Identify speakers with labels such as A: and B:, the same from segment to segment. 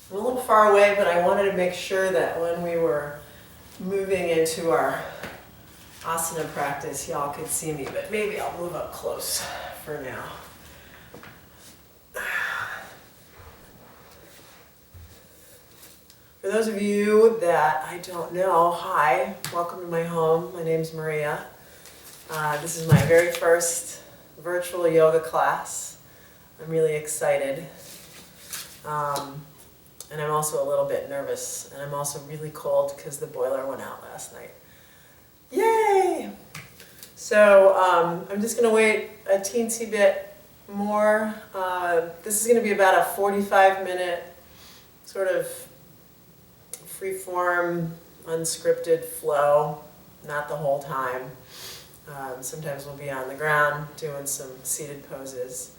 A: I'm a little far away, but I wanted to make sure that when we were moving into our asana practice, y'all could see me, but maybe I'll move up close for now. For those of you that I don't know, hi, welcome to my home. My name's Maria. This is my very first virtual yoga class. I'm really excited. And I'm also a little bit nervous, and I'm also really cold because the boiler went out last night. Yay! So I'm just going to wait a teensy bit more. This is going to be about a 45-minute sort of free-form, unscripted flow, not the whole time. Sometimes we'll be on the ground doing some seated poses.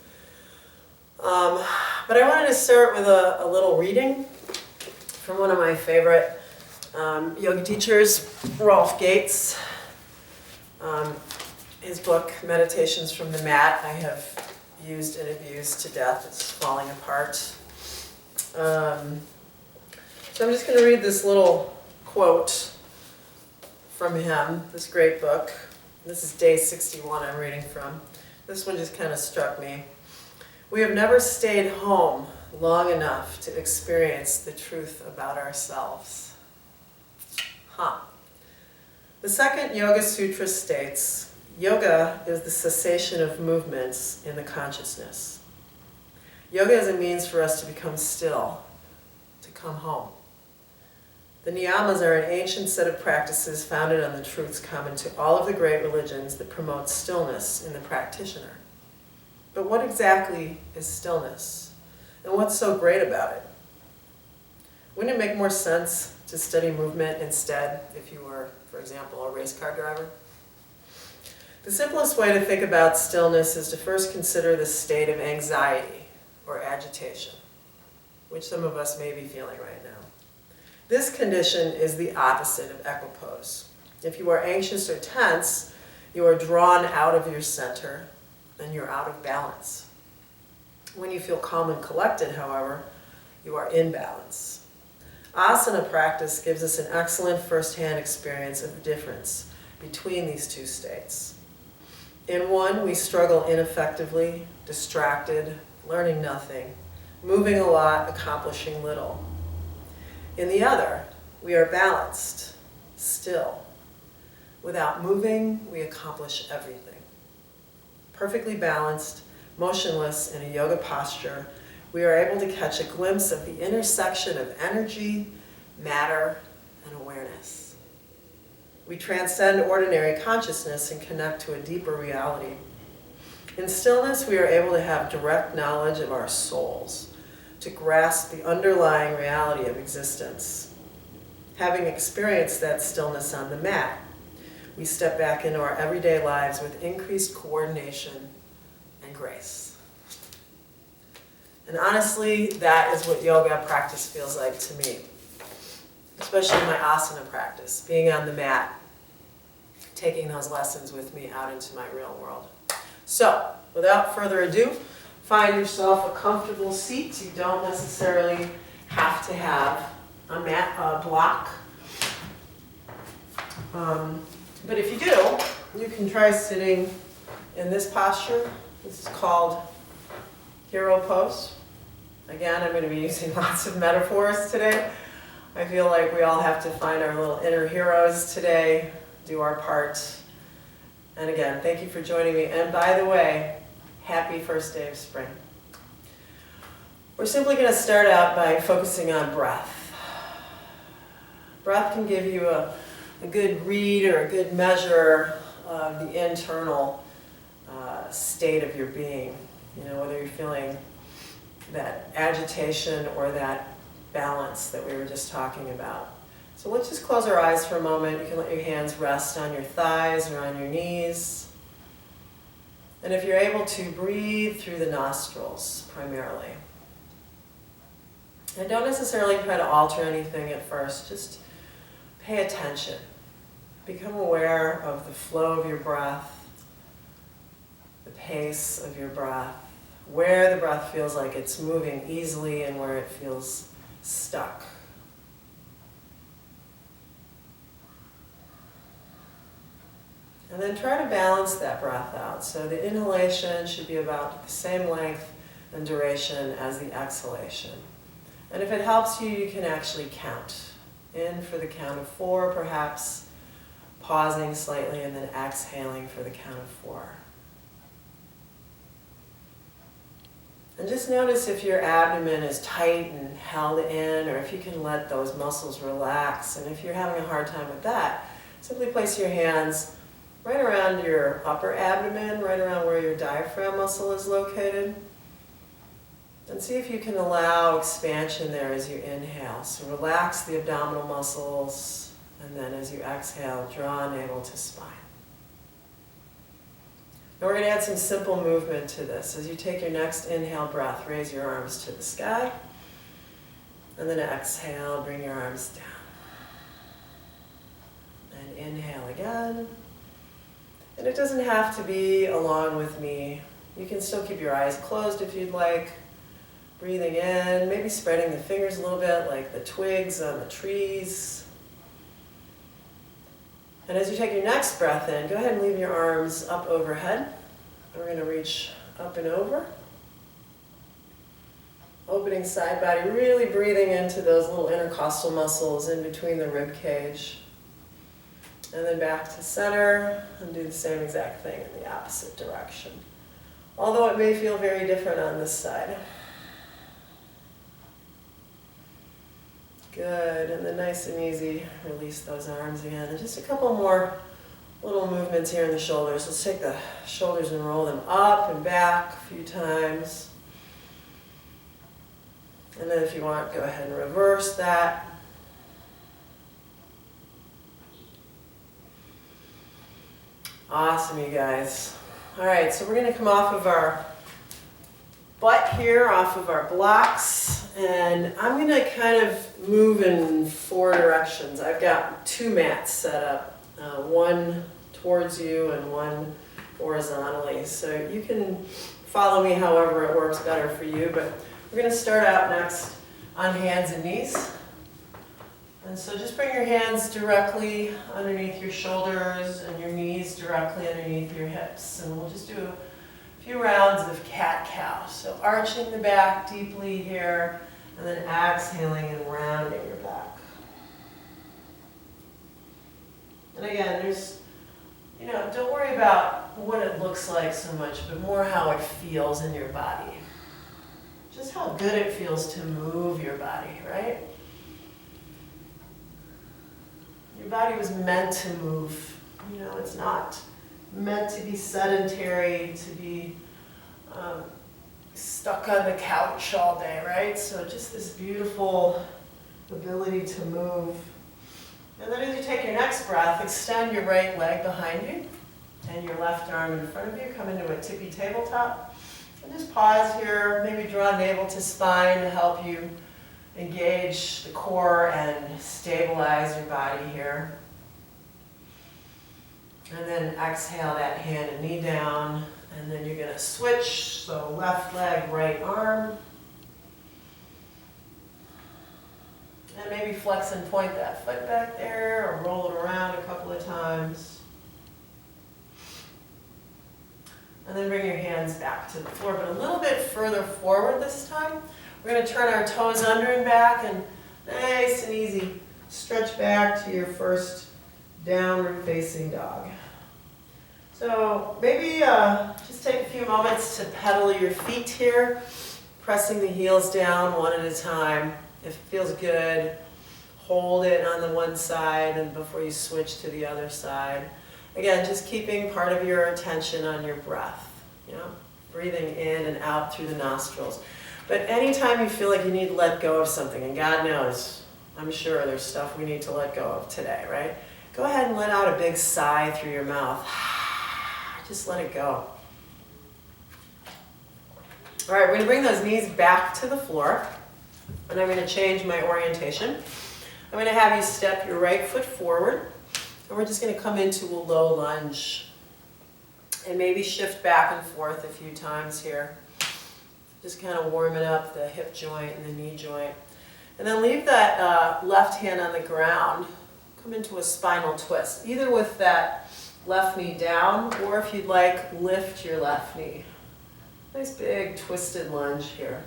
A: But I wanted to start with a little reading from one of my favorite yoga teachers, Rolf Gates. His book, Meditations from the Mat, I have used and abused to death. It's falling apart. So I'm just going to read this little quote from him, this great book. This is day 61 I'm reading from. This one just kind of struck me. We have never stayed home long enough to experience the truth about ourselves. The second Yoga Sutra states, yoga is the cessation of movements in the consciousness. Yoga is a means for us to become still, to come home. The niyamas are an ancient set of practices founded on the truths common to all of the great religions that promote stillness in the practitioner. But what exactly is stillness? And what's so great about it? Wouldn't it make more sense to study movement instead if you were, for example, a race car driver? The simplest way to think about stillness is to first consider the state of anxiety or agitation, which some of us may be feeling right now. This condition is the opposite of equipoise. If you are anxious or tense, you are drawn out of your center, and you're out of balance. When you feel calm and collected, however, you are in balance. Asana practice gives us an excellent first-hand experience of the difference between these two states. In one, we struggle ineffectively, distracted, learning nothing, moving a lot, accomplishing little. In the other, we are balanced, still. Without moving, we accomplish everything. Perfectly balanced, motionless in a yoga posture, we are able to catch a glimpse of the intersection of energy, matter, and awareness. We transcend ordinary consciousness and connect to a deeper reality. In stillness, we are able to have direct knowledge of our souls, to grasp the underlying reality of existence. Having experienced that stillness on the mat, we step back into our everyday lives with increased coordination and grace. And honestly, that is what yoga practice feels like to me, especially my asana practice, being on the mat, taking those lessons with me out into my real world. So, without further ado, find yourself a comfortable seat. You don't necessarily have to have a mat block. But if you do, you can try sitting in this posture. This is called hero pose. Again, I'm going to be using lots of metaphors today. I feel like we all have to find our little inner heroes today, do our part. And again, thank you for joining me. And by the way, happy first day of spring. We're simply going to start out by focusing on breath. Breath can give you a good read or a good measure of the internal state of your being. You know, whether you're feeling that agitation or that balance that we were just talking about. So let's just close our eyes for a moment. You can let your hands rest on your thighs or on your knees. And if you're able to, breathe through the nostrils primarily. And don't necessarily try to alter anything at first. Just pay attention. Become aware of the flow of your breath, the pace of your breath, where the breath feels like it's moving easily and where it feels stuck. And then try to balance that breath out. So the inhalation should be about the same length and duration as the exhalation. And if it helps you, you can actually count. In for the count of 4, perhaps pausing slightly and then exhaling for the count of 4. And just notice if your abdomen is tight and held in, or if you can let those muscles relax. And if you're having a hard time with that, simply place your hands right around your upper abdomen, right around where your diaphragm muscle is located. And see if you can allow expansion there as you inhale. So relax the abdominal muscles, and then as you exhale, draw navel to spine. Now we're going to add some simple movement to this. As you take your next inhale breath, raise your arms to the sky, and then exhale, bring your arms down. And inhale again. And it doesn't have to be along with me. You can still keep your eyes closed if you'd like. Breathing in, maybe spreading the fingers a little bit like the twigs on the trees. And as you take your next breath in, go ahead and leave your arms up overhead. And we're going to reach up and over. Opening side body, really breathing into those little intercostal muscles in between the rib cage. And then back to center and do the same exact thing in the opposite direction. Although it may feel very different on this side. Good, and then nice and easy, release those arms again. And just a couple more little movements here in the shoulders. Let's take the shoulders and roll them up and back a few times. And then if you want, go ahead and reverse that. Awesome, you guys. All right, so we're going to come off of our butt here, off of our blocks, and I'm going to kind of move in 4 directions. I've got 2 mats set up, one towards you and one horizontally. So you can follow me however it works better for you, but we're going to start out next on hands and knees. And so just bring your hands directly underneath your shoulders and your knees directly underneath your hips. And we'll just do a few rounds of cat-cow. So arching the back deeply here, and then exhaling and rounding your back. And again, don't worry about what it looks like so much, but more how it feels in your body. Just how good it feels to move your body, right? Your body was meant to move. It's not meant to be sedentary, to be stuck on the couch all day, right? So just this beautiful ability to move. And then as you take your next breath, extend your right leg behind you and your left arm in front of you. Come into a tippy tabletop. And just pause here, maybe draw navel to spine to help you engage the core and stabilize your body here. And then exhale that hand and knee down. And then you're going to switch. So left leg, right arm. And maybe flex and point that foot back there or roll it around a couple of times. And then bring your hands back to the floor, but a little bit further forward this time. We're going to turn our toes under and back, and nice and easy, stretch back to your first downward facing dog. So maybe just take a few moments to pedal your feet here, pressing the heels down one at a time. If it feels good, hold it on the one side and before you switch to the other side. Again, just keeping part of your attention on your breath, breathing in and out through the nostrils. But anytime you feel like you need to let go of something, and God knows, I'm sure there's stuff we need to let go of today, right? Go ahead and let out a big sigh through your mouth. Just let it go. All right, we're going to bring those knees back to the floor, and I'm going to change my orientation. I'm going to have you step your right foot forward, and we're just going to come into a low lunge and maybe shift back and forth a few times here. Just kind of warming up the hip joint and the knee joint. And then leave that left hand on the ground. Come into a spinal twist, either with that left knee down, or if you'd like, lift your left knee. Nice big twisted lunge here.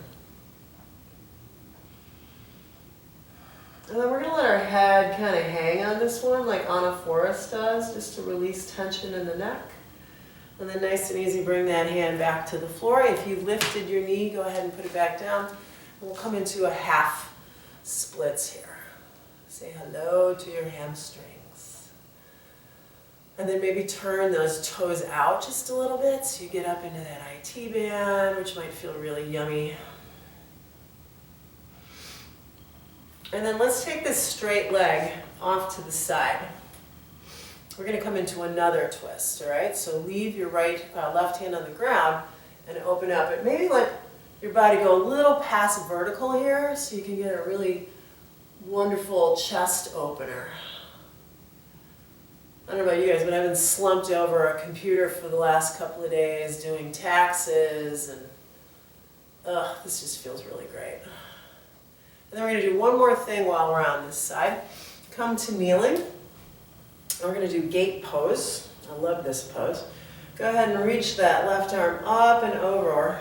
A: And then we're going to let our head kind of hang on this one like Anna Forrest does, just to release tension in the neck. And then nice and easy, bring that hand back to the floor. If you lifted your knee, go ahead and put it back down. And we'll come into a half splits here. Say hello to your hamstrings. And then maybe turn those toes out just a little bit so you get up into that IT band, which might feel really yummy. And then let's take this straight leg off to the side. We're going to come into another twist, all right? So leave your left hand on the ground and open up. But maybe let your body go a little past vertical here so you can get a really wonderful chest opener. I don't know about you guys, but I've been slumped over a computer for the last couple of days doing taxes, and this just feels really great. And then we're going to do one more thing while we're on this side. Come to kneeling. And we're going to do gate pose. I love this pose. Go ahead and reach that left arm up and over,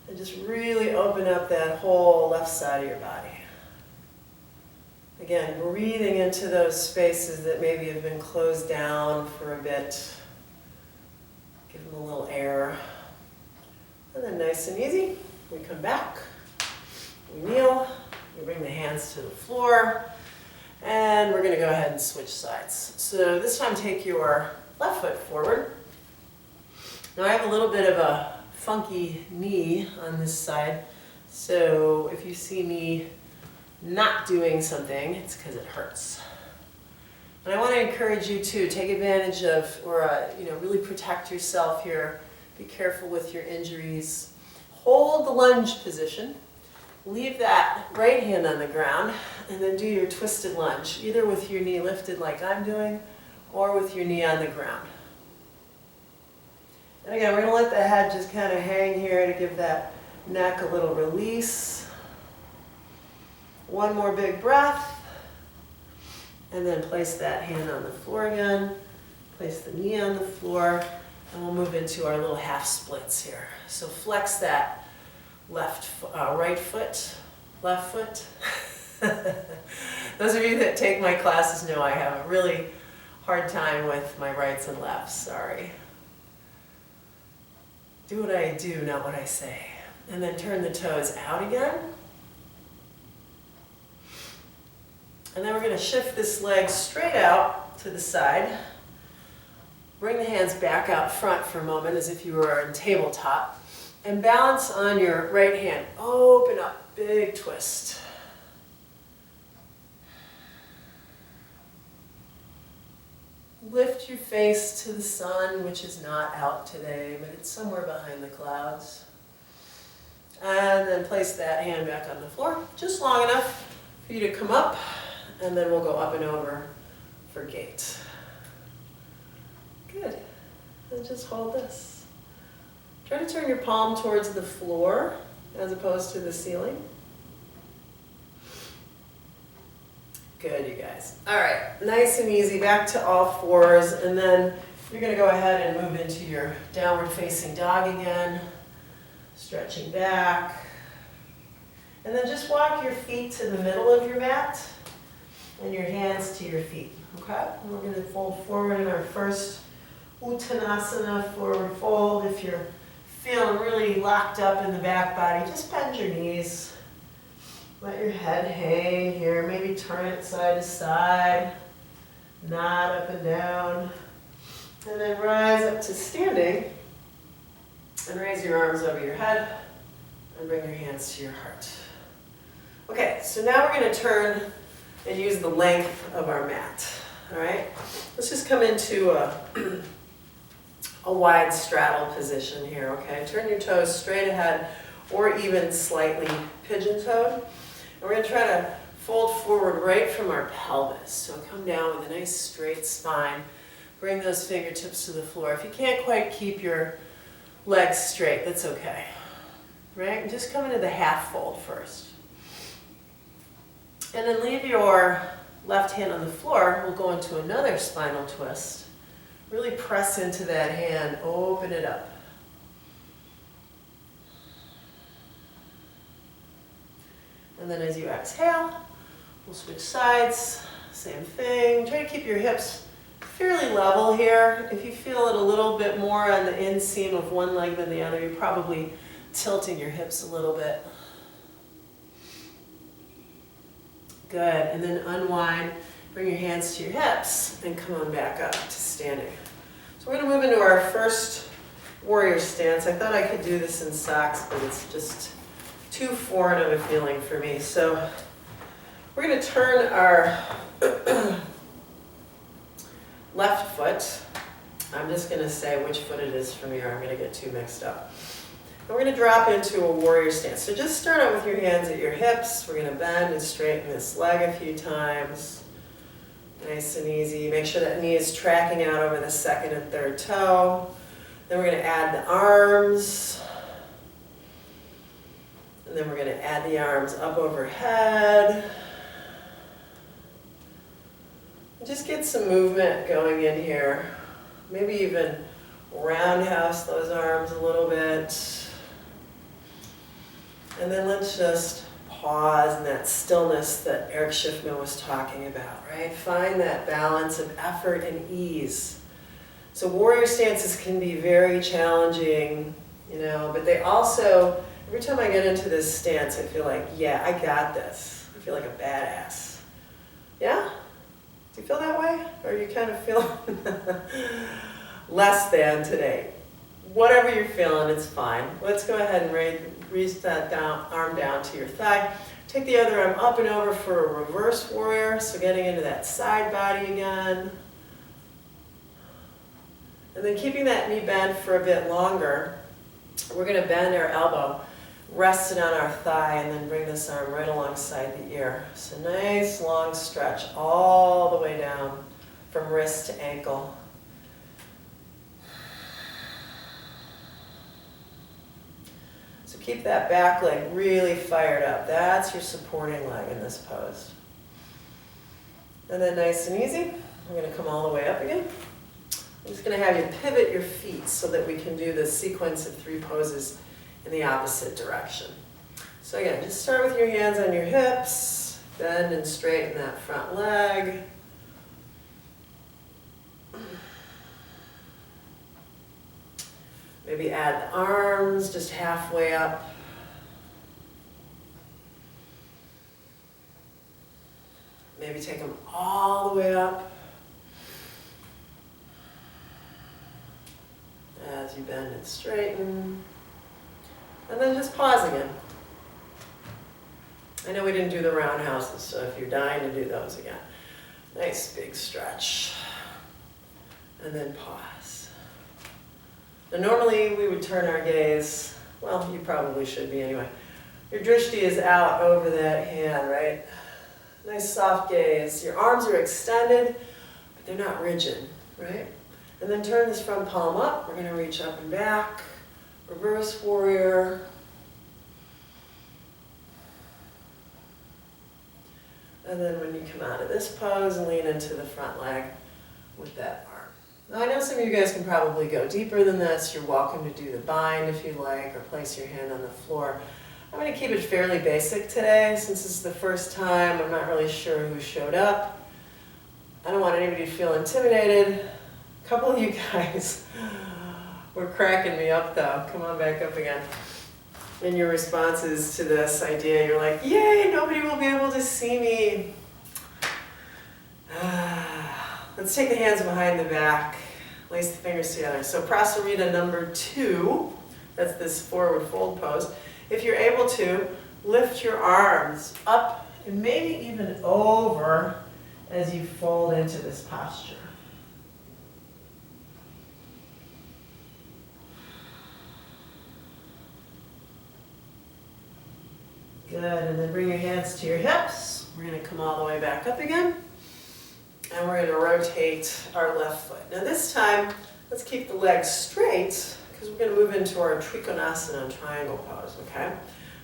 A: and just really open up that whole left side of your body. Again, breathing into those spaces that maybe have been closed down for a bit. Give them a little air. And then nice and easy, we come back. We kneel, we bring the hands to the floor, and we're going to go ahead and switch sides. So this time take your left foot forward. Now I have a little bit of a funky knee on this side, so if you see me not doing something, it's because it hurts. And I want to encourage you to take advantage of, or really protect yourself here. Be careful with your injuries. Hold the lunge position. Leave that right hand on the ground, and then do your twisted lunge, either with your knee lifted like I'm doing, or with your knee on the ground. And again, we're going to let the head just kind of hang here to give that neck a little release. One more big breath, and then place that hand on the floor again. Place the knee on the floor, and we'll move into our little half splits here. So flex that right foot, left foot. Those of you that take my classes know I have a really hard time with my rights and lefts, sorry. Do what I do, not what I say. And then turn the toes out again. And then we're going to shift this leg straight out to the side. Bring the hands back out front for a moment as if you were in tabletop. And balance on your right hand. Open up, big twist. Lift your face to the sun, which is not out today, but it's somewhere behind the clouds. And then place that hand back on the floor, just long enough for you to come up, and then we'll go up and over for gate. Good. And just hold this. Try to turn your palm towards the floor as opposed to the ceiling. Good, you guys. All right, nice and easy, back to all fours, and then you're going to go ahead and move into your downward facing dog again, stretching back. And then just walk your feet to the middle of your mat and your hands to your feet, okay? And we're going to fold forward in our first Uttanasana, forward fold. If you're feeling really locked up in the back body, just bend your knees. Let your head hang here. Maybe turn it side to side. Nod up and down. And then rise up to standing. And raise your arms over your head. And bring your hands to your heart. Okay, so now we're going to turn and use the length of our mat. All right? Let's just come into a wide straddle position here, okay? Turn your toes straight ahead or even slightly pigeon-toed. And we're going to try to fold forward right from our pelvis. So come down with a nice straight spine. Bring those fingertips to the floor. If you can't quite keep your legs straight, that's okay. Right? And just come into the half fold first. And then leave your left hand on the floor. We'll go into another spinal twist. Really press into that hand, open it up. And then as you exhale, we'll switch sides, same thing. Try to keep your hips fairly level here. If you feel it a little bit more on the inseam of one leg than the other, you're probably tilting your hips a little bit. Good, and then unwind, bring your hands to your hips, and come on back up to standing. So we're going to move into our first warrior stance. I thought I could do this in socks, but it's just too foreign of a feeling for me. So we're going to turn our left foot. I'm just going to say which foot it is for me, or I'm going to get too mixed up. And we're going to drop into a warrior stance. So just start out with your hands at your hips. We're going to bend and straighten this leg a few times. Nice and easy. Make sure that knee is tracking out over the second and third toe. Then we're going to add the arms. And then we're going to add the arms up overhead. And just get some movement going in here. Maybe even roundhouse those arms a little bit. And then let's just pause in that stillness that Eric Schiffman was talking about, right? Find that balance of effort and ease. So warrior stances can be very challenging, but they also, every time I get into this stance, I feel like, yeah, I got this. I feel like a badass. Yeah? Do you feel that way? Or are you kind of feeling less than today? Whatever you're feeling, it's fine. Let's go ahead and reach that arm down to your thigh. Take the other arm up and over for a reverse warrior. So getting into that side body again. And then keeping that knee bent for a bit longer, we're going to bend our elbow, rest it on our thigh, and then bring this arm right alongside the ear. So nice long stretch all the way down from wrist to ankle. So keep that back leg really fired up. That's your supporting leg in this pose. And then nice and easy, we're going to come all the way up again. I'm just going to have you pivot your feet so that we can do this sequence of 3 poses in the opposite direction. So again, just start with your hands on your hips, bend and straighten that front leg. Maybe add the arms just halfway up. Maybe take them all the way up. As you bend and straighten. And then just pause again. I know we didn't do the roundhouses, so if you're dying to do those again. Nice big stretch. And then pause. Now normally we would turn our gaze, well, you probably should be anyway. Your drishti is out over that hand, right? Nice soft gaze. Your arms are extended, but they're not rigid, right? And then turn this front palm up. We're going to reach up and back. Reverse warrior. And then when you come out of this pose, lean into the front leg with that arm. Now I know some of you guys can probably go deeper than this. You're welcome to do the bind if you like, or place your hand on the floor. I'm going to keep it fairly basic today since this is the first time. I'm not really sure who showed up. I don't want anybody to feel intimidated. A couple of you guys were cracking me up though. Come on back up again. In your responses to this idea, you're like, yay, nobody will be able to see me. Let's take the hands behind the back, lace the fingers together. So Prasarita number 2, that's this forward fold pose. If you're able to, lift your arms up and maybe even over as you fold into this posture. Good, and then bring your hands to your hips. We're going to come all the way back up again. And we're going to rotate our left foot. Now this time, let's keep the legs straight because we're going to move into our Trikonasana triangle pose, okay?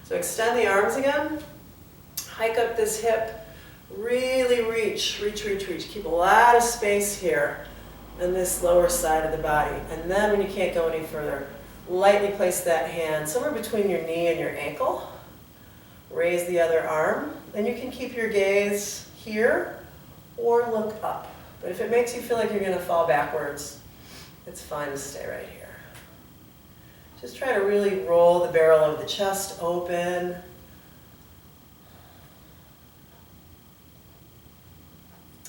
A: So extend the arms again. Hike up this hip Really reach, reach, reach, reach. Keep a lot of space here on this lower side of the body. And then when you can't go any further, lightly place that hand somewhere between your knee and your ankle. Raise the other arm. And you can keep your gaze here or look up. But if it makes you feel like you're going to fall backwards, it's fine to stay right here. Just try to really roll the barrel of the chest open.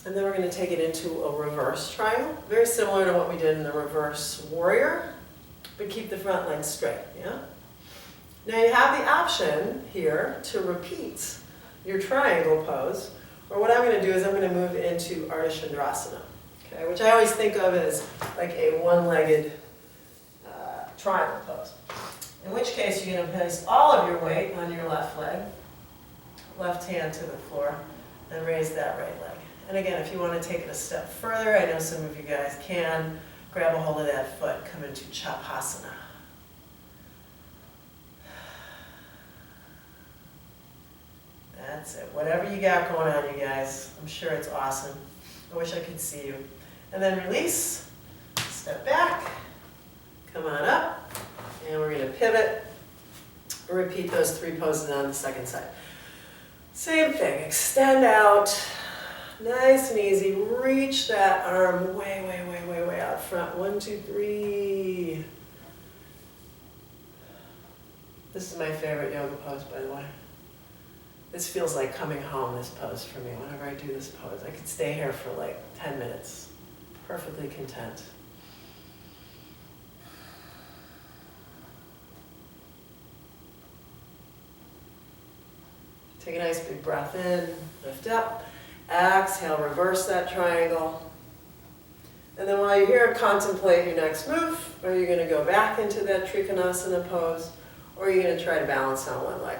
A: And then we're going to take it into a reverse triangle, very similar to what we did in the reverse warrior, but keep the front leg straight, yeah? Now you have the option here to repeat your triangle pose, or what I'm going to do is I'm going to move into Ardha Chandrasana, okay, which I always think of as like a one-legged triangle pose. In which case you're going to place all of your weight on your left leg, left hand to the floor, and raise that right leg. And again, if you want to take it a step further, I know some of you guys can, grab a hold of that foot, come into Chapasana. That's it. Whatever you got going on, you guys, I'm sure it's awesome. I wish I could see you. And then release, step back, come on up, and we're going to pivot. Repeat those 3 poses on the second side. Same thing, extend out. Nice and easy. Reach that arm way, way, way, way, way out front. 1, 2, 3. This is my favorite yoga pose, by the way. This feels like coming home, this pose for me. Whenever I do this pose, I could stay here for like 10 minutes. Perfectly content. Take a nice big breath in, lift up. Exhale, reverse that triangle. And then while you're here, contemplate your next move. Are you going to go back into that Trikonasana pose, or are you going to try to balance on one leg?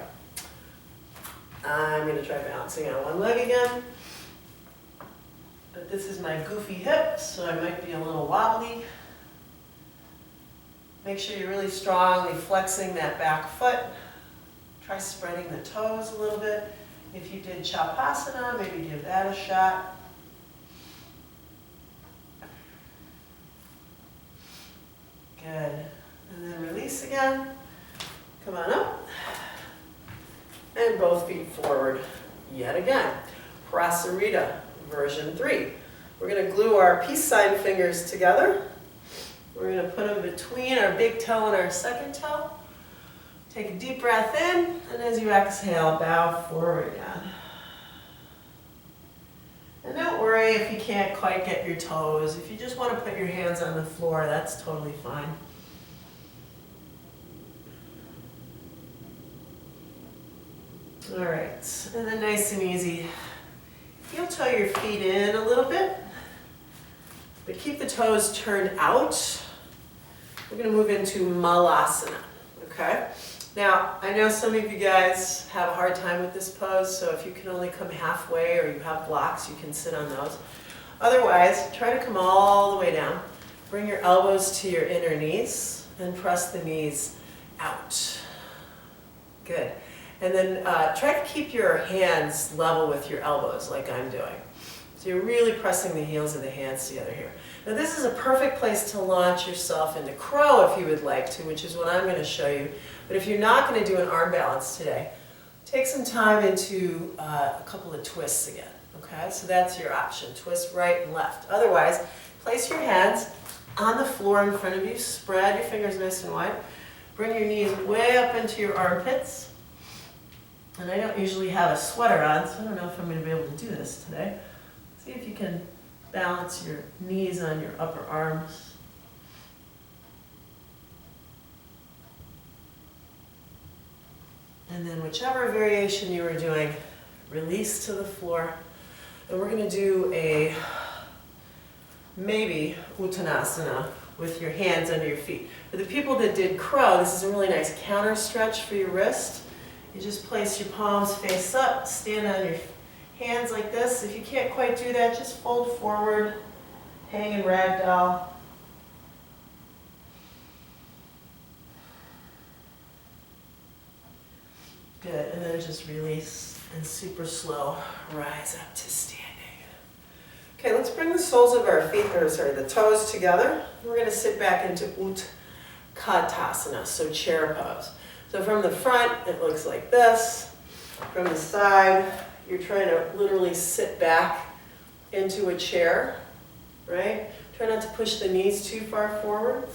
A: I'm going to try balancing on one leg again. But this is my goofy hip, so I might be a little wobbly. Make sure you're really strongly flexing that back foot. Try spreading the toes a little bit. If you did Chapasana, maybe give that a shot. Good. And then release again. Come on up. And both feet forward yet again. Prasarita, version 3. We're going to glue our peace sign fingers together. We're going to put them between our big toe and our second toe. Take a deep breath in, and as you exhale, bow forward again. And don't worry if you can't quite get your toes. If you just want to put your hands on the floor, that's totally fine. All right, and then nice and easy. Heel toe your feet in a little bit, but keep the toes turned out. We're going to move into Malasana, okay? Now, I know some of you guys have a hard time with this pose, so if you can only come halfway or you have blocks, you can sit on those. Otherwise, try to come all the way down. Bring your elbows to your inner knees and press the knees out. Good. And then try to keep your hands level with your elbows like I'm doing. So you're really pressing the heels of the hands together here. Now this is a perfect place to launch yourself into crow if you would like to, which is what I'm going to show you. But if you're not going to do an arm balance today, take some time into a couple of twists again. Okay, so that's your option. Twist right and left. Otherwise, place your hands on the floor in front of you. Spread your fingers nice and wide. Bring your knees way up into your armpits. And I don't usually have a sweater on, so I don't know if I'm going to be able to do this today. See if you can balance your knees on your upper arms. And then whichever variation you were doing, release to the floor. And we're going to do a maybe Uttanasana with your hands under your feet. For the people that did crow, this is a really nice counter stretch for your wrist. You just place your palms face up, stand on your hands like this. If you can't quite do that, just fold forward, hang in ragdoll. Good, and then just release. And super slow, rise up to standing. Okay, let's bring the soles of our feet, the toes together. We're going to sit back into Utkatasana, so chair pose. So from the front, it looks like this. From the side, you're trying to literally sit back into a chair, right? Try not to push the knees too far forward.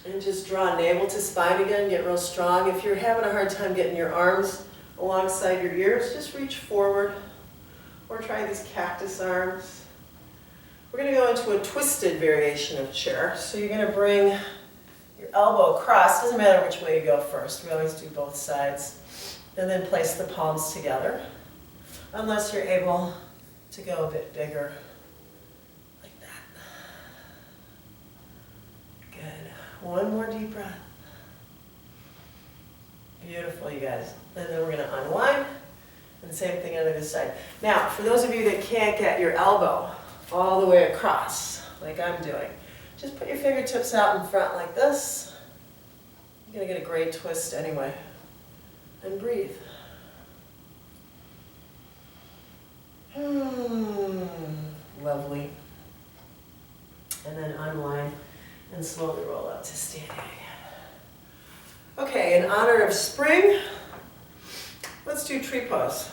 A: And just draw navel to spine again, get real strong. If you're having a hard time getting your arms alongside your ears, just reach forward. Or try these cactus arms. We're going to go into a twisted variation of chair. So you're going to bring your elbow across. Doesn't matter which way you go first. We always do both sides. And then place the palms together. Unless you're able to go a bit bigger. Like that. Good. One more deep breath. Beautiful, you guys. And then we're going to unwind. And same thing on the other side. Now, for those of you that can't get your elbow all the way across, like I'm doing, just put your fingertips out in front like this. You're going to get a great twist anyway. And breathe. Lovely. And then unwind and slowly roll up to standing. Okay, in honor of spring, let's do tree pose.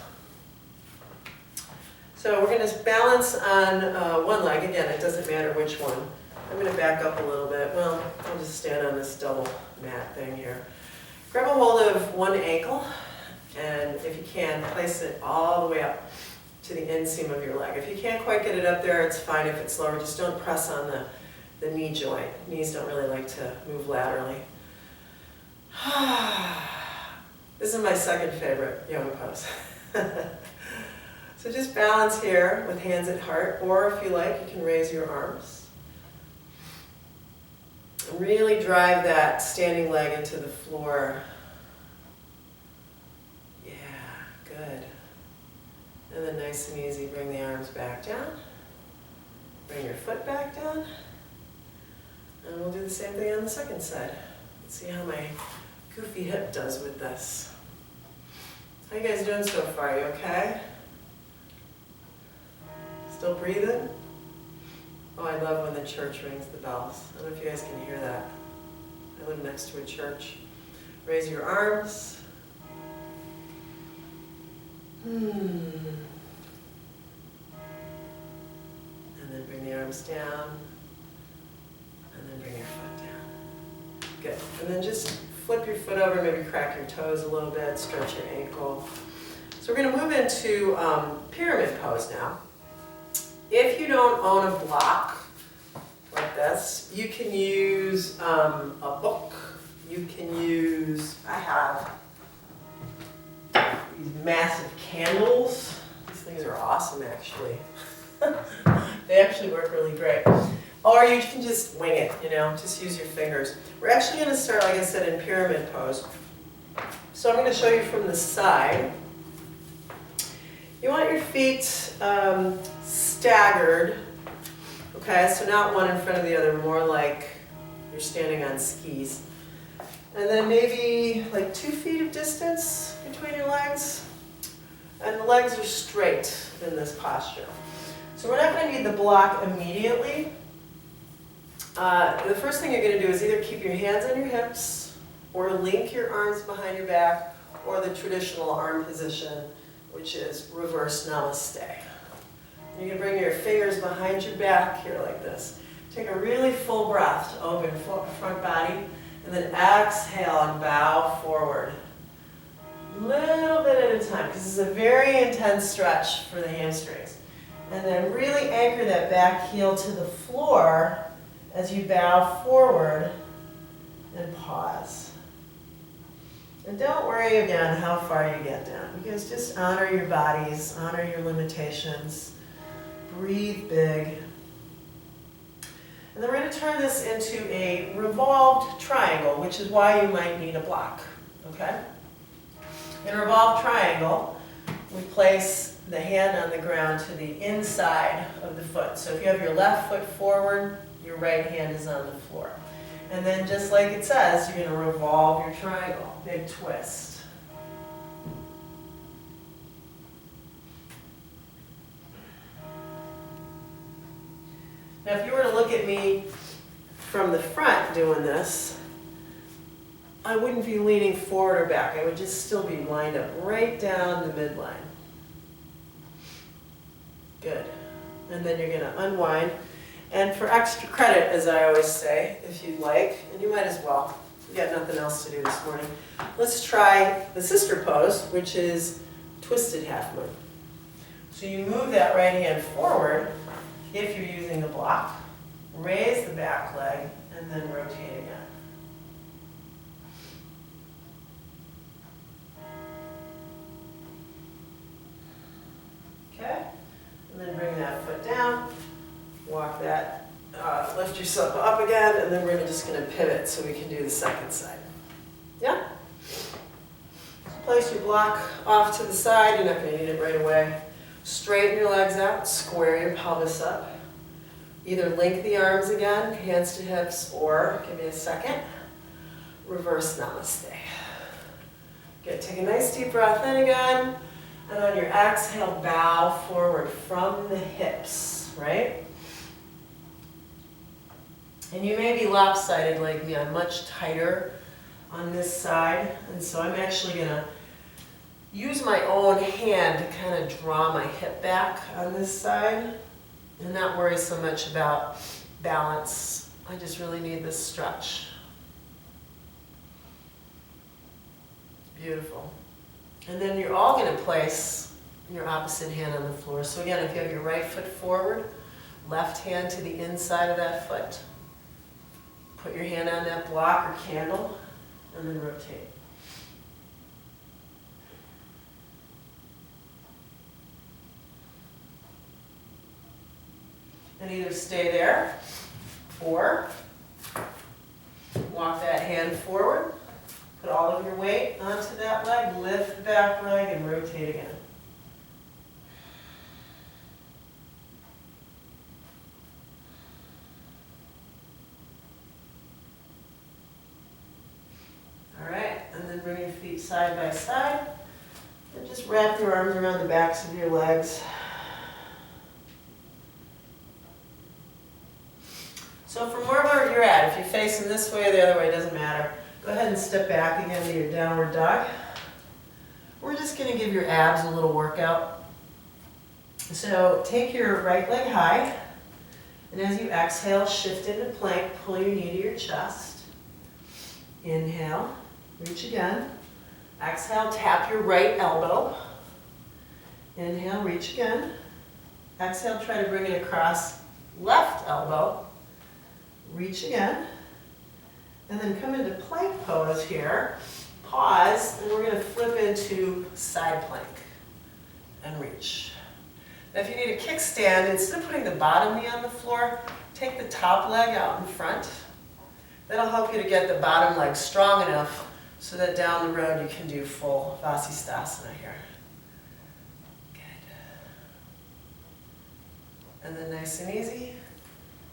A: So we're going to balance on one leg. Again, it doesn't matter which one. I'm going to back up a little bit. Well, I'll just stand on this double mat thing here. Grab a hold of one ankle, and if you can, place it all the way up to the inseam of your leg. If you can't quite get it up there, it's fine if it's lower. Just don't press on the knee joint. Knees don't really like to move laterally. This is my second favorite yoga pose. So just balance here with hands at heart, or if you like, you can raise your arms. And really drive that standing leg into the floor. Yeah, good. And then nice and easy, bring the arms back down. Bring your foot back down. And we'll do the same thing on the second side. Let's see how my goofy hip does with this. How you guys doing so far? You okay? Still breathing? Oh, I love when the church rings the bells. I don't know if you guys can hear that. I live next to a church. Raise your arms. And then bring the arms down. And then bring your foot down. Good. And then just flip your foot over, maybe crack your toes a little bit, stretch your ankle. So we're going to move into pyramid pose now. If you don't own a block like this, you can use a book. You can use, I have these massive candles. These things are awesome, actually. They actually work really great. Or you can just wing it, just use your fingers. We're actually going to start, like I said, in pyramid pose. So I'm going to show you from the side. You want your feet staggered, okay? So not one in front of the other, more like you're standing on skis. And then maybe like 2 feet of distance between your legs. And the legs are straight in this posture. So we're not going to need the block immediately. The first thing you're going to do is either keep your hands on your hips, or link your arms behind your back, or the traditional arm position, which is reverse namaste. You can bring your fingers behind your back here like this. Take a really full breath to open front body, and then exhale and bow forward. Little bit at a time, because this is a very intense stretch for the hamstrings. And then really anchor that back heel to the floor as you bow forward and pause. And don't worry again how far you get down, because just honor your bodies, honor your limitations, breathe big. And then we're going to turn this into a revolved triangle, which is why you might need a block, okay? In a revolved triangle, we place the hand on the ground to the inside of the foot. So if you have your left foot forward, your right hand is on the floor. And then just like it says, you're going to revolve your triangle, big twist. Now if you were to look at me from the front doing this, I wouldn't be leaning forward or back. I would just still be lined up right down the midline. Good. And then you're going to unwind. And for extra credit, as I always say, if you'd like, and you might as well, you got nothing else to do this morning, let's try the sister pose, which is twisted half moon. So you move that right hand forward if you're using the block, raise the back leg, and then rotate again. Okay, and then bring that foot down, walk that, lift yourself up again, and then we're just going to pivot so we can do the second side. Yeah? Place your block off to the side, you're not going to need it right away. Straighten your legs out, square your pelvis up. Either link the arms again, hands to hips, or, give me a second, reverse namaste. Good, take a nice deep breath in again, and on your exhale, bow forward from the hips, right? And you may be lopsided like me, I'm much tighter on this side, and so I'm actually going to use my own hand to kind of draw my hip back on this side and not worry so much about balance. I just really need this stretch. Beautiful. And then you're all going to place your opposite hand on the floor. So again, if you have your right foot forward, left hand to the inside of that foot, put your hand on that block or candle, and then rotate. And either stay there, or walk that hand forward, put all of your weight onto that leg, lift the back leg, and rotate again. All right, and then bring your feet side by side, and just wrap your arms around the backs of your legs. So from wherever you're at, if you're facing this way or the other way, it doesn't matter. Go ahead and step back again to your downward dog. We're just going to give your abs a little workout. So take your right leg high, and as you exhale, shift into plank, pull your knee to your chest. Inhale, reach again. Exhale, tap your right elbow. Inhale, reach again. Exhale, try to bring it across left elbow. Reach again, and then come into plank pose here. Pause, and we're going to flip into side plank and reach. Now if you need a kickstand, instead of putting the bottom knee on the floor, take the top leg out in front. That'll help you to get the bottom leg strong enough so that down the road you can do full Vasisthasana here. Good. And then nice and easy.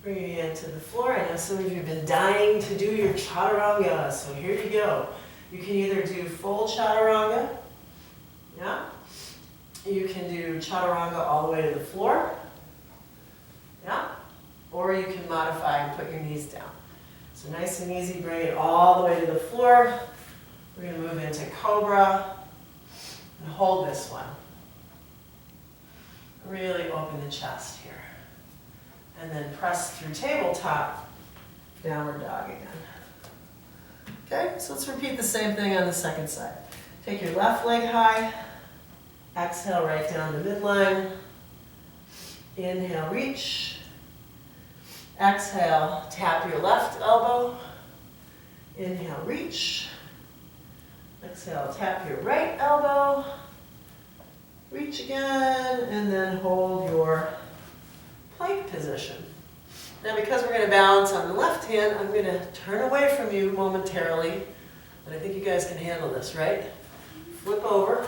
A: Bring your hand to the floor. I know some of you have been dying to do your chaturanga, so here you go. You can either do full chaturanga, yeah? You can do chaturanga all the way to the floor, yeah? Or you can modify and put your knees down. So nice and easy, bring it all the way to the floor. We're going to move into cobra and hold this one. Really open the chest here. And then press through tabletop, downward dog again. Okay, so let's repeat the same thing on the second side. Take your left leg high, exhale right down the midline. Inhale, reach. Exhale, tap your left elbow. Inhale, reach. Exhale, tap your right elbow. Reach again, and then hold your plank position. Now because we're going to balance on the left hand, I'm going to turn away from you momentarily, but I think you guys can handle this, right? Flip over.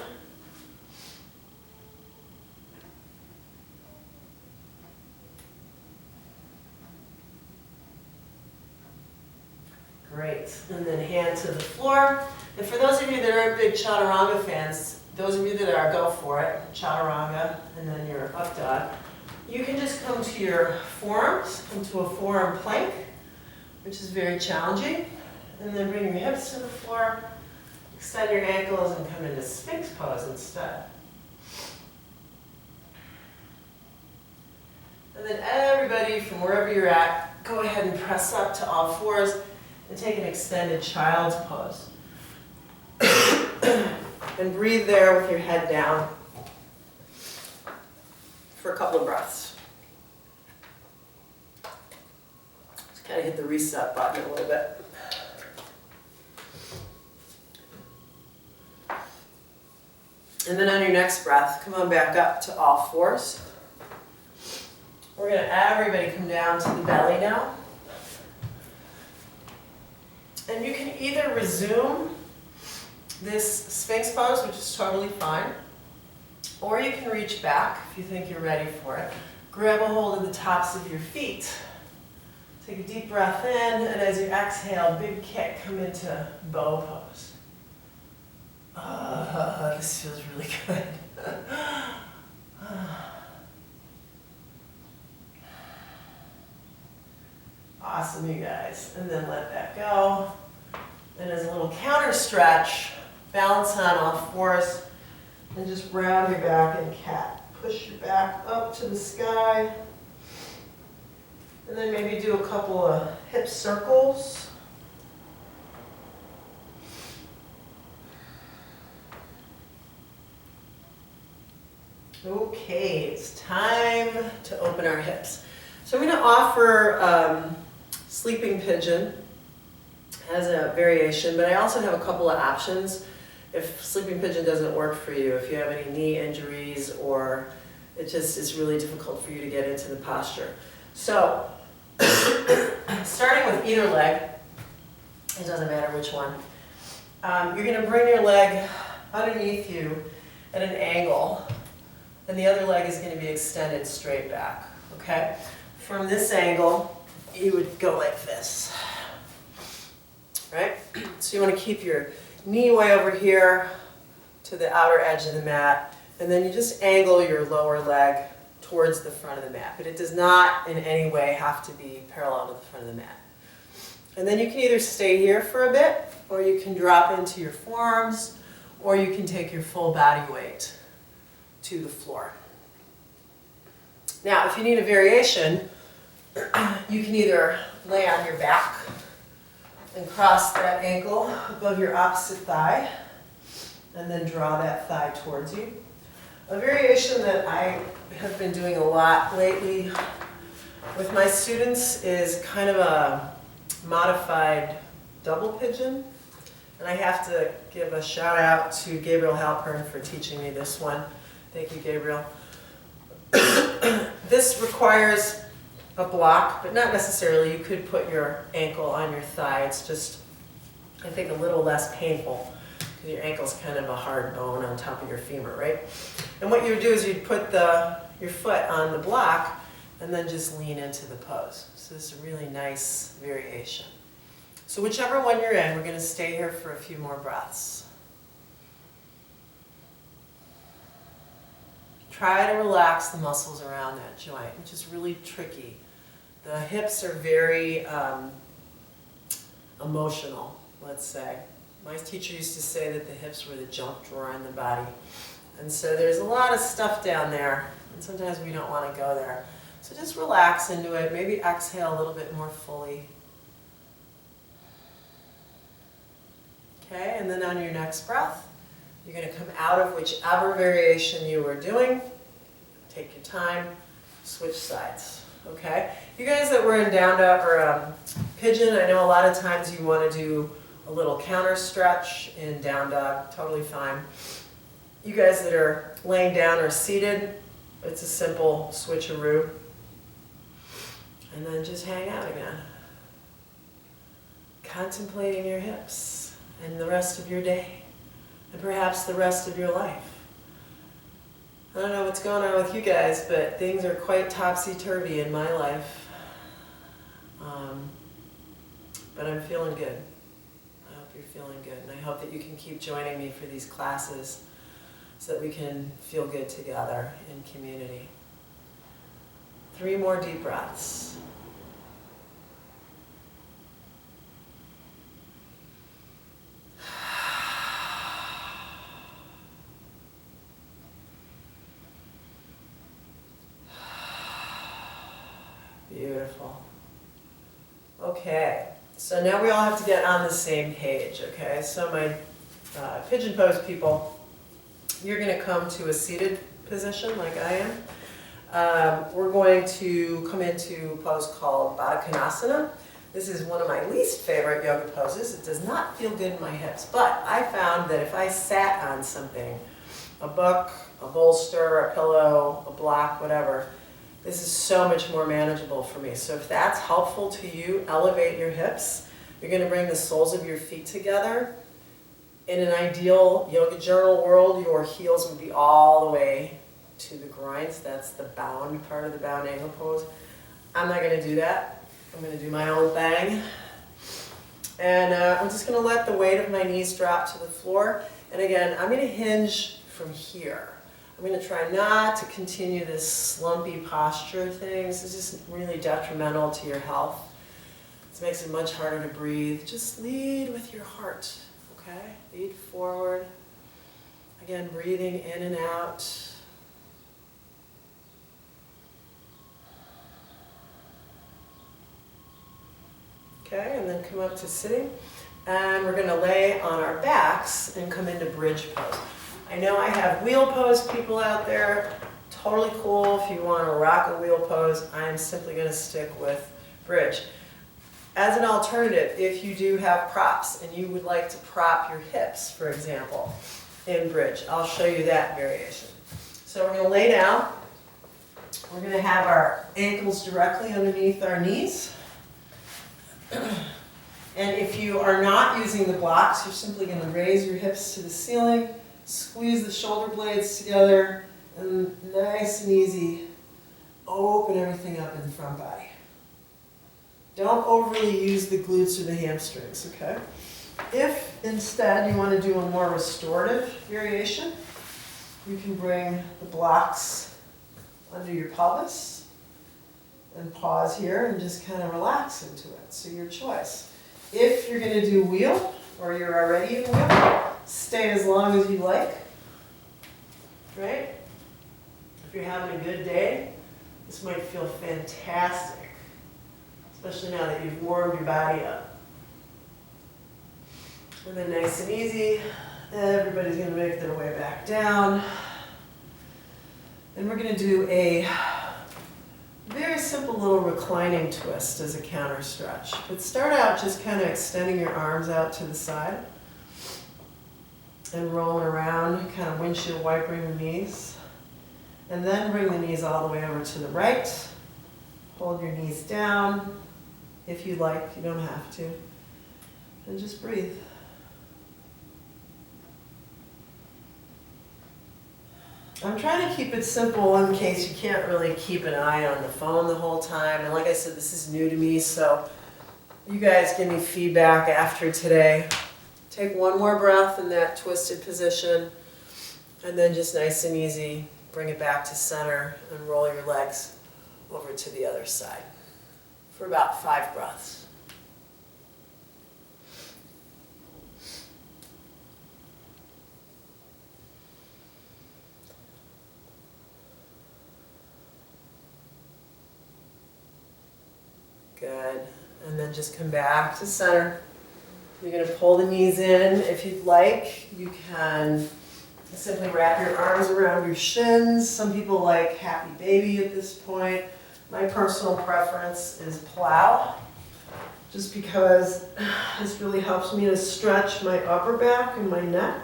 A: Great. And then hand to the floor. And for those of you that aren't big chaturanga fans, those of you that are, go for it. Chaturanga, and then your up dog. you can just come to your forearms, come to a forearm plank, which is very challenging. And then bring your hips to the floor, extend your ankles, and come into Sphinx pose instead. And then everybody from wherever you're at, go ahead and press up to all fours and take an extended child's pose. And breathe there with your head down for a couple of breaths. Just kind of hit the reset button a little bit. And then on your next breath, come on back up to all fours. We're going to everybody come down to the belly now. And you can either resume this Sphinx pose, which is totally fine, or you can reach back if you think you're ready for it. Grab a hold of the tops of your feet. Take a deep breath in, and as you exhale, big kick, come into bow pose. This feels really good. Awesome, you guys. And then let that go. And as a little counter stretch, balance on all fours and just round your back in cat. Push your back up to the sky. And then maybe do a couple of hip circles. Okay, it's time to open our hips. So I'm going to offer sleeping pigeon as a variation, but I also have a couple of options if sleeping pigeon doesn't work for you, if you have any knee injuries or it just is really difficult for you to get into the posture. So starting with either leg, it doesn't matter which one, you're going to bring your leg underneath you at an angle, and the other leg is going to be extended straight back, okay? From this angle, you would go like this, right? So you want to keep your knee way over here to the outer edge of the mat, and then you just angle your lower leg towards the front of the mat, but it does not in any way have to be parallel to the front of the mat. And then you can either stay here for a bit, or you can drop into your forearms, or you can take your full body weight to the floor. Now, if you need a variation, you can either lay on your back and cross that ankle above your opposite thigh, and then draw that thigh towards you. A variation that I have been doing a lot lately with my students is kind of a modified double pigeon. And I have to give a shout out to Gabriel Halpern for teaching me this one. Thank you, Gabriel. This requires a block, but not necessarily. You could put your ankle on your thigh. It's just, I think, a little less painful because your ankle's kind of a hard bone on top of your femur, right? And what you would do is you'd put your foot on the block and then just lean into the pose. So this is a really nice variation. So whichever one you're in, we're going to stay here for a few more breaths. Try to relax the muscles around that joint, which is really tricky. The hips are very emotional, let's say. My teacher used to say that the hips were the junk drawer in the body. And so there's a lot of stuff down there, and sometimes we don't want to go there. So just relax into it. Maybe exhale a little bit more fully. Okay, and then on your next breath, you're going to come out of whichever variation you were doing. Take your time, switch sides. Okay? You guys that were in down dog or pigeon, I know a lot of times you want to do a little counter stretch in down dog, totally fine. You guys that are laying down or seated, it's a simple switcheroo. And then just hang out again. Contemplating your hips and the rest of your day, and perhaps the rest of your life. I don't know what's going on with you guys, but things are quite topsy-turvy in my life. But I'm feeling good. I hope you're feeling good, and I hope that you can keep joining me for these classes so that we can feel good together in community. 3 more deep breaths. Beautiful. Okay, so now we all have to get on the same page, okay? So my pigeon pose people, you're going to come to a seated position like I am. We're going to come into a pose called Baddha Konasana. This is one of my least favorite yoga poses. It does not feel good in my hips, but I found that if I sat on something, a book, a bolster, a pillow, a block, whatever, this is so much more manageable for me. So if that's helpful to you, elevate your hips. You're going to bring the soles of your feet together. In an ideal yoga journal world, your heels would be all the way to the groins. That's the bound part of the bound angle pose. I'm not going to do that. I'm going to do my own thing. And I'm just going to let the weight of my knees drop to the floor. And again, I'm going to hinge from here. I'm going to try not to continue this slumpy posture thing. This is just really detrimental to your health. This makes it much harder to breathe. Just lead with your heart, okay? Lead forward. Again, breathing in and out. Okay, and then come up to sitting. And we're going to lay on our backs and come into bridge pose. I know I have wheel pose people out there. Totally cool if you want to rock a wheel pose. I'm simply going to stick with bridge. As an alternative, if you do have props and you would like to prop your hips, for example, in bridge, I'll show you that variation. So we're going to lay down. We're going to have our ankles directly underneath our knees. And if you are not using the blocks, you're simply going to raise your hips to the ceiling, squeeze the shoulder blades together, and nice and easy, open everything up in the front body. Don't overly use the glutes or the hamstrings, okay? If instead you want to do a more restorative variation, you can bring the blocks under your pelvis and pause here and just kind of relax into it. So your choice. If you're going to do wheel, or you're already in wheel, stay as long as you like, right? If you're having a good day, this might feel fantastic, especially now that you've warmed your body up. And then nice and easy, everybody's going to make their way back down. And we're going to do a very simple little reclining twist as a counter stretch. But start out just kind of extending your arms out to the side and rolling around, kind of windshield wipering the knees. And then bring the knees all the way over to the right. Hold your knees down if you like, you don't have to. And just breathe. I'm trying to keep it simple in case you can't really keep an eye on the phone the whole time. And like I said, this is new to me, so you guys give me feedback after today. Take one more breath in that twisted position, and then just nice and easy, bring it back to center and roll your legs over to the other side for about 5 breaths. Good. And then just come back to center. You're going to pull the knees in. If you'd like, you can simply wrap your arms around your shins. Some people like happy baby at this point. My personal preference is plow, just because this really helps me to stretch my upper back and my neck.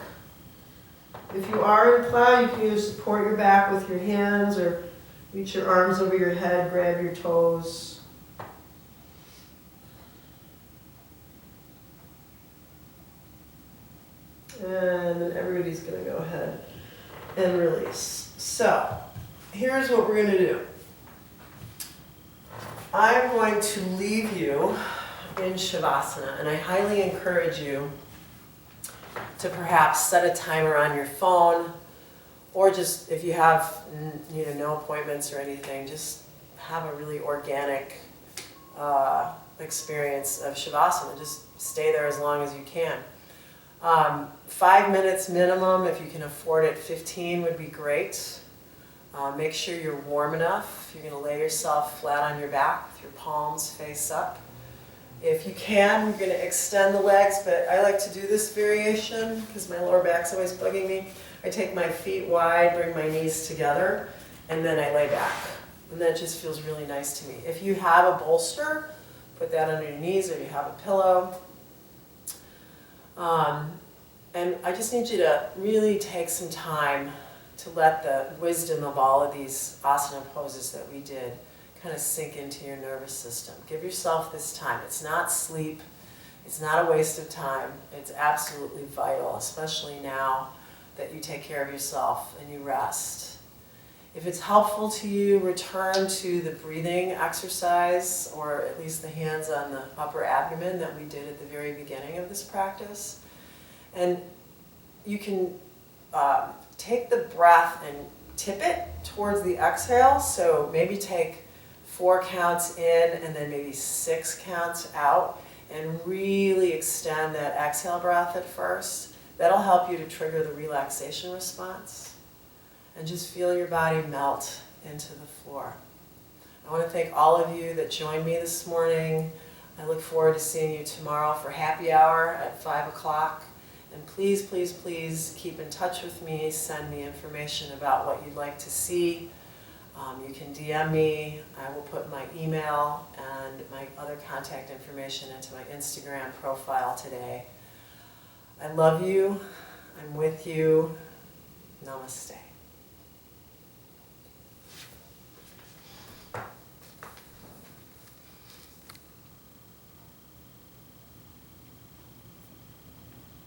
A: If you are in plow, you can either support your back with your hands or reach your arms over your head, grab your toes. And then everybody's going to go ahead and release. So, here's what we're going to do. I'm going to leave you in Shavasana, and I highly encourage you to perhaps set a timer on your phone, or just if you have no appointments or anything, just have a really organic experience of Shavasana. Just stay there as long as you can. 5 minutes minimum, if you can afford it, 15 would be great. Make sure you're warm enough. You're going to lay yourself flat on your back with your palms face up. If you can, you're going to extend the legs, but I like to do this variation because my lower back's always bugging me. I take my feet wide, bring my knees together, and then I lay back. And that just feels really nice to me. If you have a bolster, put that under your knees, or you have a pillow. And I just need you to really take some time to let the wisdom of all of these asana poses that we did kind of sink into your nervous system. Give yourself this time. It's not sleep. It's not a waste of time. It's absolutely vital, especially now that you take care of yourself and you rest. If it's helpful to you, return to the breathing exercise, or at least the hands on the upper abdomen that we did at the very beginning of this practice. And you can take the breath and tip it towards the exhale. So maybe take 4 counts in and then maybe 6 counts out, and really extend that exhale breath at first. That'll help you to trigger the relaxation response. And just feel your body melt into the floor. I want to thank all of you that joined me this morning. I look forward to seeing you tomorrow for happy hour at 5 o'clock. And please, please, please keep in touch with me. Send me information about what you'd like to see. You can DM me. I will put my email and my other contact information into my Instagram profile today. I love you. I'm with you. Namaste.